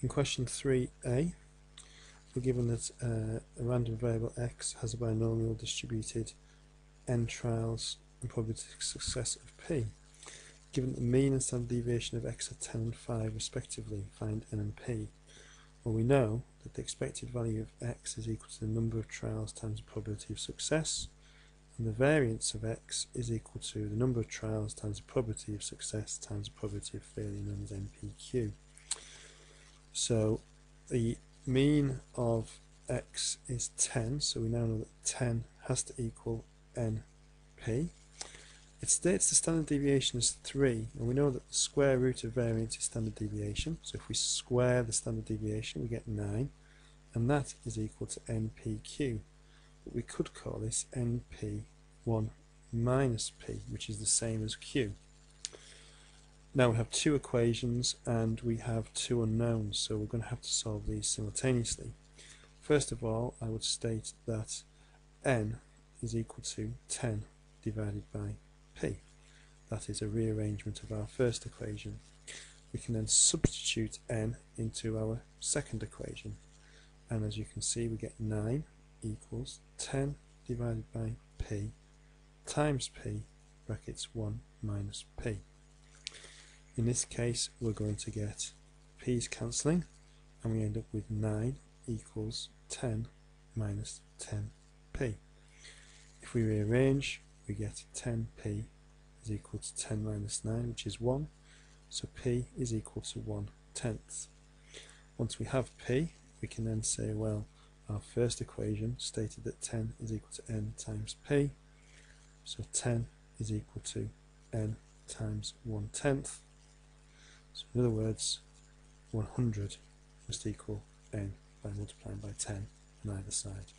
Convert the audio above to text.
In question 3a, we're given that a random variable x has a binomial distributed n trials and probability of success of p. Given the mean and standard deviation of x are 10 and 5 respectively, find n and p. Well, we know that the expected value of x is equal to the number of trials times the probability of success, and the variance of x is equal to the number of trials times the probability of success times the probability of failure, known as NPQ. So the mean of x is 10, so we now know that 10 has to equal NP. It states the standard deviation is 3, and we know that the square root of variance is standard deviation, so if we square the standard deviation we get 9, and that is equal to NPQ. But we could call this NP1 minus P, which is the same as Q. Now we have two equations and we have two unknowns, so we're going to have to solve these simultaneously. First of all, I would state that n is equal to 10 divided by p. That is a rearrangement of our first equation. We can then substitute n into our second equation, and as you can see we get 9 equals 10 divided by p times p brackets 1 minus p. In this case we're going to get p's cancelling and we end up with 9 equals 10 minus 10p. If we rearrange we get 10p is equal to 10 minus 9, which is 1, so p is equal to 1/10. Once we have p, we can then say, well, our first equation stated that 10 is equal to n times p, so 10 is equal to n times 1/10. So in other words, 100 must equal n by multiplying by 10 on either side.